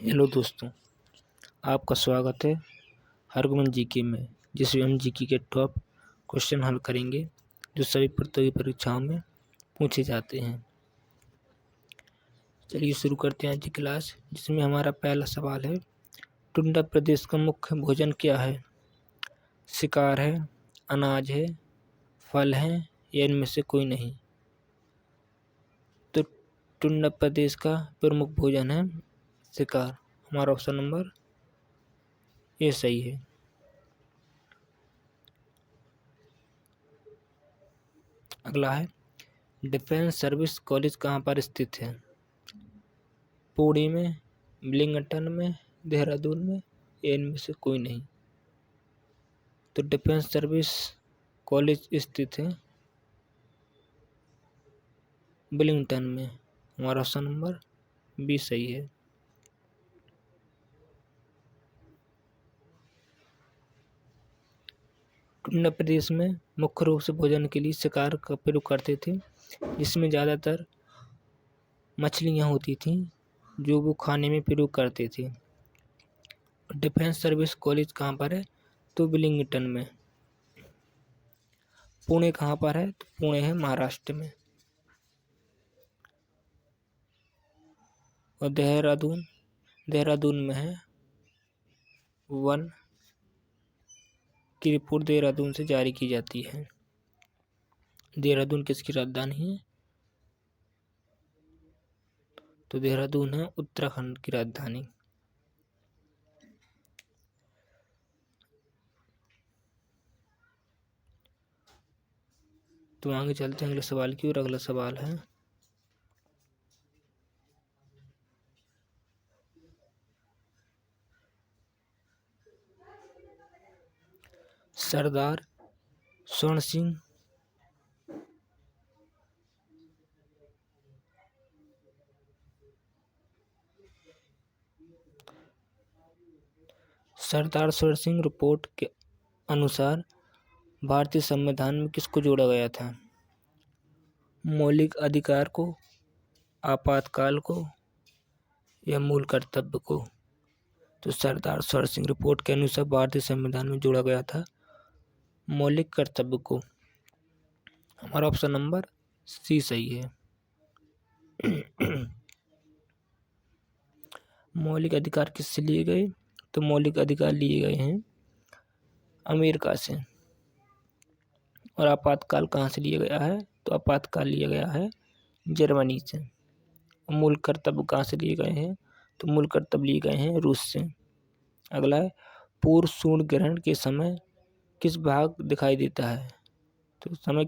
Hello दोस्तों, आपका स्वागत है हरगुमन जीके में, जिसमें हम जीके के टॉप क्वेश्चन हल करेंगे जो सभी प्रतियोगी परीक्षाओं में पूछे जाते हैं। चलिए शुरू करते हैं आज की क्लास, जिसमें हमारा पहला सवाल है, टुंडा प्रदेश का मुख्य भोजन क्या है? शिकार है, अनाज है, फल है या इनमें से कोई नहीं? तो टुंडा प्रदेश का प्रमुख भोजन है शिकार। हमारा ऑप्शन नंबर ए सही है। अगला है, डिफेंस सर्विस कॉलेज कहाँ पर स्थित है? पुणे में, विलिंगटन में, देहरादून में या इनमें से कोई नहीं? तो डिफेंस सर्विस कॉलेज स्थित है विलिंगटन में। हमारा ऑप्शन नंबर बी सही है। टुंडा प्रदेश में मुख्य रूप से भोजन के लिए शिकार का प्रयोग करते थे, जिसमें ज़्यादातर मछलियाँ होती थीं जो वो खाने में प्रयोग करते थे। डिफेंस सर्विस कॉलेज कहाँ पर है? तो विलिंगटन में। पुणे कहाँ पर है? तो पुणे है महाराष्ट्र में। और देहरादून में है। वन की रिपोर्ट देहरादून से जारी की जाती है। देहरादून किसकी राजधानी है? तो देहरादून है उत्तराखंड की राजधानी। तो आगे चलते हैं अगले सवाल की ओर। अगला सवाल है, सरदार स्वर्ण सिंह रिपोर्ट के अनुसार भारतीय संविधान में किसको जोड़ा गया था? मौलिक अधिकार को, आपातकाल को या मूल कर्तव्य को? तो सरदार स्वर्ण सिंह रिपोर्ट के अनुसार भारतीय संविधान में जोड़ा गया था मौलिक कर्तव्य को। हमारा ऑप्शन नंबर सी सही है। मौलिक अधिकार किससे लिए गए? तो मौलिक अधिकार लिए गए हैं अमेरिका से। और आपातकाल कहाँ से लिया गया है? तो आपातकाल लिया गया है जर्मनी से। मूल कर्तव्य कहाँ से लिए गए हैं? तो मूल कर्तव्य लिए गए हैं रूस से। अगला है, पूर्व सूर्य ग्रहण के समय किस भाग दिखाई देता है? तो समय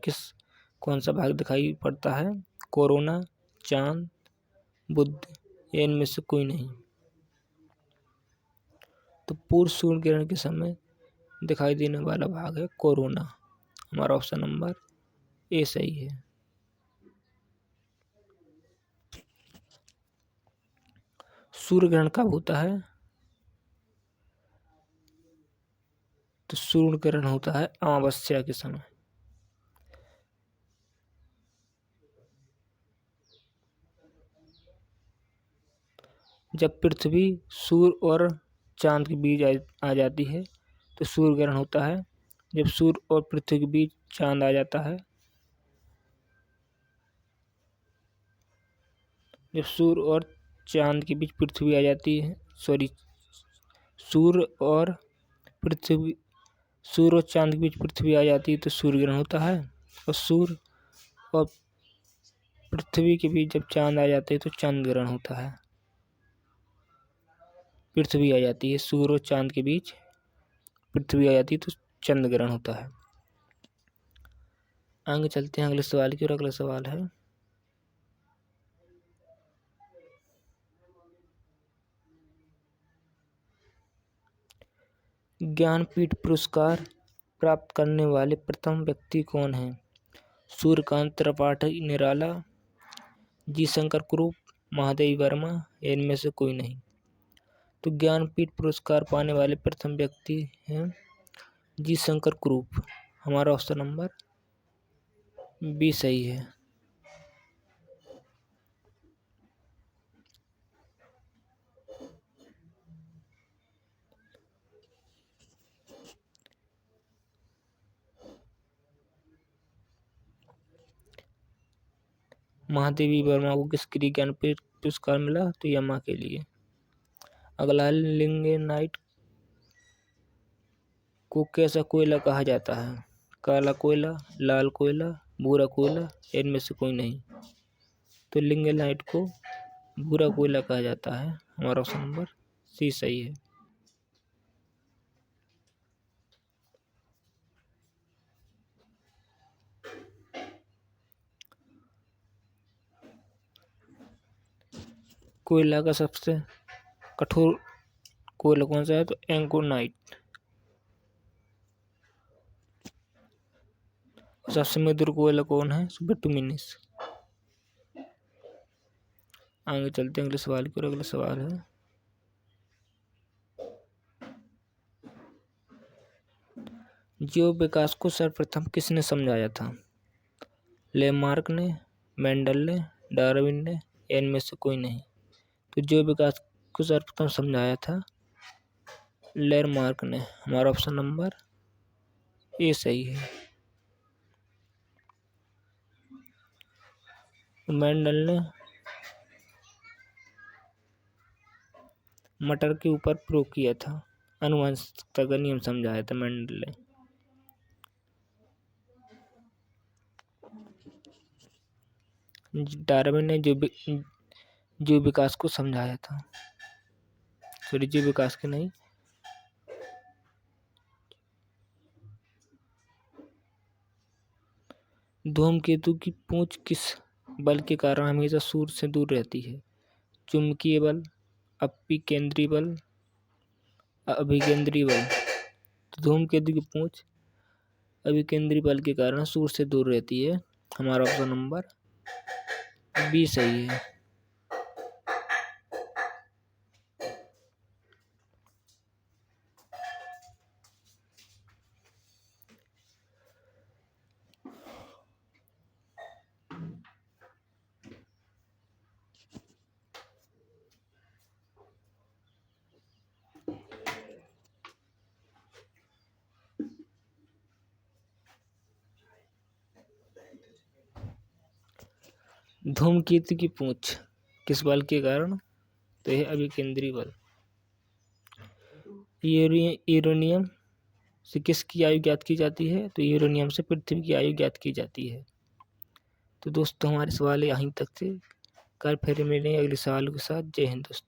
कौन सा भाग दिखाई पड़ता है? कोरोना, चांद, बुध या इनमें से कोई नहीं? तो पूर्व सूर्य ग्रहण के समय दिखाई देने वाला भाग है कोरोना। हमारा ऑप्शन नंबर ए सही है। सूर्य ग्रहण कब होता है? तो सूर्य ग्रहण होता है अमावस्या के समय। जब पृथ्वी सूर्य और चांद के बीच आ जाती है तो सूर्य ग्रहण होता है। जब सूर्य और पृथ्वी के बीच चांद आ जाता है, जब सूर्य और चांद के बीच पृथ्वी आ जाती है, सूर्य और चांद के बीच पृथ्वी आ जाती है तो सूर्य ग्रहण होता है। और सूर्य और पृथ्वी के बीच जब चांद आ जाते हैं तो चंद्र ग्रहण होता है। पृथ्वी आ जाती है, सूर्य और चांद के बीच पृथ्वी आ जाती है तो चंद्र ग्रहण होता है। आगे चलते हैं अगले सवाल की ओर। अगला सवाल है, ज्ञानपीठ पुरस्कार प्राप्त करने वाले प्रथम व्यक्ति कौन हैं? सूर्यकांत त्रिपाठी निराला, जी शंकर कुरूप, महादेवी वर्मा या इनमें से कोई नहीं? तो ज्ञानपीठ पुरस्कार पाने वाले प्रथम व्यक्ति हैं जी शंकर कुरूप। हमारा ऑप्शन नंबर बी सही है। महादेवी वर्मा को किस क्रिया ज्ञानपीठ पुरस्कार मिला? तो यमा के लिए। अगला है लिग्नाइट को कैसा कोयला कहा जाता है? काला कोयला, लाल कोयला, भूरा कोयला, इनमें से कोई नहीं। तो लिग्नाइट को भूरा कोयला कहा जाता है। हमारा ऑप्शन नंबर सी सही है। कोयला का सबसे कठोर कोयला कौन सा है? तो एंकोनाइट। सबसे मधुर कोयला कौन है? बिटुमिनस। आगे चलते हैं अगले सवाल की ओर। अगला सवाल है जीव विकास को सर्वप्रथम किसने समझाया था? लेमार्क ने, मेंडल ने, डार्विन ने, इनमें से कोई नहीं। तो जीव विकास को सर्वप्रथम समझाया था लेमार्क ने। हमारा ऑप्शन नंबर ए सही है। मेंडल ने मटर के ऊपर प्रयोग किया था। आनुवंशिकता का नियम समझाया था मेंडल ने। डार्विन ने जीव विकास को समझाया था। सॉरी, जीव विकास के नहीं। धूमकेतु की पूंछ किस बल के कारण हमेशा सूर्य से दूर रहती है? चुंबकीय बल, अपिकेंद्री बल, अभिकेंद्री बल। तो धूमकेतु की पूंछ अभिकेंद्री बल के कारण सूर्य से दूर रहती है। हमारा ऑप्शन नंबर बी सही है। धूमकेतु की पूंछ किस बल के कारण? तो यह अभिकेंद्री बल। यूरेनियम से किसकी आयु ज्ञात की जाती है? तो यूरेनियम से पृथ्वी की आयु ज्ञात की जाती है। तो दोस्तों हमारे सवाल यहीं तक थे। कल फिर मिलेंगे अगले सवाल के साथ। जय हिंद दोस्तों।